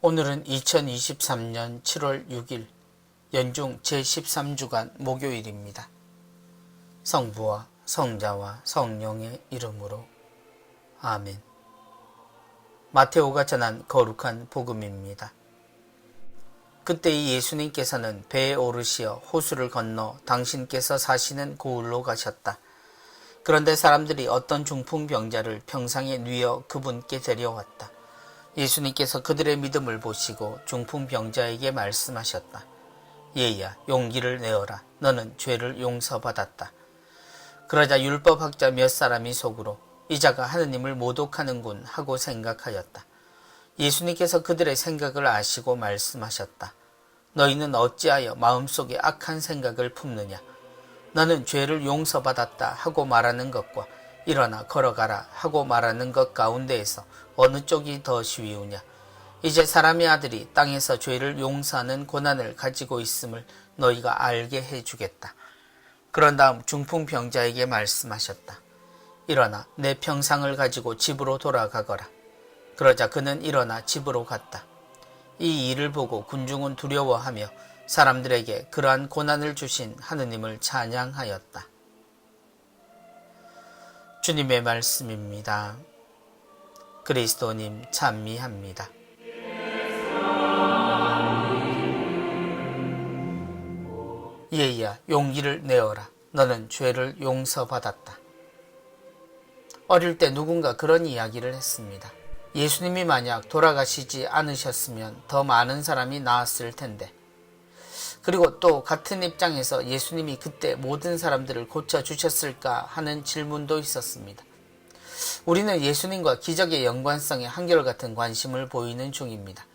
오늘은 2023년 7월 6일 연중 제13주간 목요일입니다. 성부와 성자와 성령의 이름으로 아멘. 마테오가 전한 거룩한 복음입니다. 그때 이 예수님께서는 배에 오르시어 호수를 건너 당신께서 사시는 고을로 가셨다. 그런데 사람들이 어떤 중풍병자를 평상에 뉘어 그분께 데려왔다. 예수님께서 그들의 믿음을 보시고 중풍병자에게 말씀하셨다. 얘야, 용기를 내어라. 너는 죄를 용서받았다. 그러자 율법학자 몇 사람이 속으로 이 자가 하느님을 모독하는군 하고 생각하였다. 예수님께서 그들의 생각을 아시고 말씀하셨다. 너희는 어찌하여 마음속에 악한 생각을 품느냐. 너는 죄를 용서받았다 하고 말하는 것과 일어나 걸어가라 하고 말하는 것 가운데에서 어느 쪽이 더 쉬우냐. 이제 사람의 아들이 땅에서 죄를 용서하는 고난을 가지고 있음을 너희가 알게 해주겠다. 그런 다음 중풍병자에게 말씀하셨다. 일어나 내 평상을 가지고 집으로 돌아가거라. 그러자 그는 일어나 집으로 갔다. 이 일을 보고 군중은 두려워하며 사람들에게 그러한 고난을 주신 하느님을 찬양하였다. 주님의 말씀입니다. 그리스도님 찬미합니다. 얘야, 용기를 내어라. 너는 죄를 용서받았다. 어릴 때 누군가 그런 이야기를 했습니다. 예수님이 만약 돌아가시지 않으셨으면 더 많은 사람이 나았을 텐데. 그리고 또 같은 입장에서 예수님이 그때 모든 사람들을 고쳐주셨을까 하는 질문도 있었습니다. 우리는 예수님과 기적의 연관성에 한결같은 관심을 보이는 중입니다.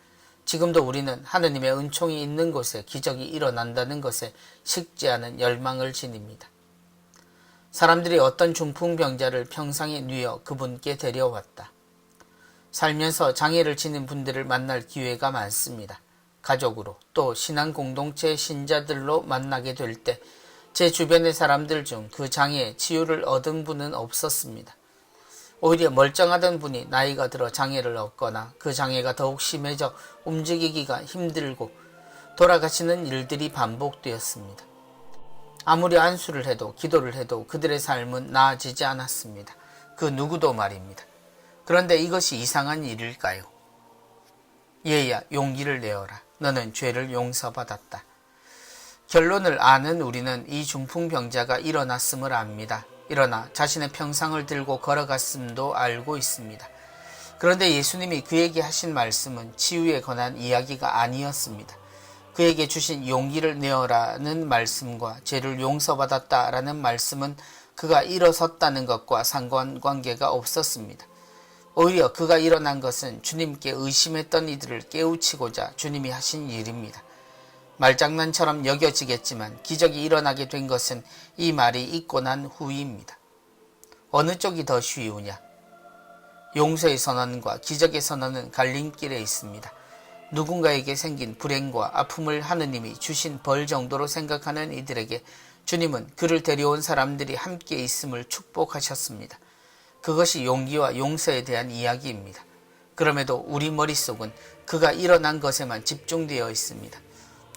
지금도 우리는 하느님의 은총이 있는 곳에 기적이 일어난다는 것에 식지 않은 열망을 지닙니다. 사람들이 어떤 중풍병자를 평상에 뉘어 그분께 데려왔다. 살면서 장애를 지닌 분들을 만날 기회가 많습니다. 가족으로 또 신앙 공동체 신자들로 만나게 될 때 제 주변의 사람들 중 그 장애에 치유를 얻은 분은 없었습니다. 오히려 멀쩡하던 분이 나이가 들어 장애를 얻거나 그 장애가 더욱 심해져 움직이기가 힘들고 돌아가시는 일들이 반복되었습니다. 아무리 안수를 해도 기도를 해도 그들의 삶은 나아지지 않았습니다. 그 누구도 말입니다. 그런데 이것이 이상한 일일까요? 얘야, 용기를 내어라. 너는 죄를 용서받았다. 결론을 아는 우리는 이 중풍병자가 일어났음을 압니다. 일어나 자신의 평상을 들고 걸어갔음도 알고 있습니다. 그런데 예수님이 그에게 하신 말씀은 치유에 관한 이야기가 아니었습니다. 그에게 주신 용기를 내어라는 말씀과 죄를 용서받았다라는 말씀은 그가 일어섰다는 것과 상관관계가 없었습니다. 오히려 그가 일어난 것은 주님께 의심했던 이들을 깨우치고자 주님이 하신 일입니다. 말장난처럼 여겨지겠지만 기적이 일어나게 된 것은 이 말이 있고 난 후입니다. 어느 쪽이 더 쉬우냐? 용서의 선언과 기적의 선언은 갈림길에 있습니다. 누군가에게 생긴 불행과 아픔을 하느님이 주신 벌 정도로 생각하는 이들에게 주님은 그를 데려온 사람들이 함께 있음을 축복하셨습니다. 그것이 용기와 용서에 대한 이야기입니다. 그럼에도 우리 머릿속은 그가 일어난 것에만 집중되어 있습니다.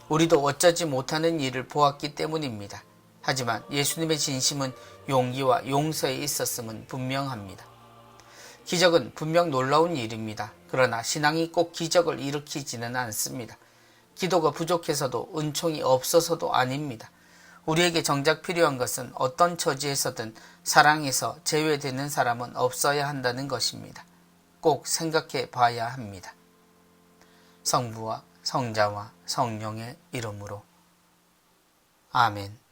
우리도 어쩌지 못하는 일을 보았기 때문입니다. 하지만 예수님의 진심은 용기와 용서에 있었음은 분명합니다. 기적은 분명 놀라운 일입니다. 그러나 신앙이 꼭 기적을 일으키지는 않습니다. 기도가 부족해서도 은총이 없어서도 아닙니다. 우리에게 정작 필요한 것은 어떤 처지에서든 사랑에서 제외되는 사람은 없어야 한다는 것입니다. 꼭 생각해 봐야 합니다. 성부와 성자와 성령의 이름으로 아멘.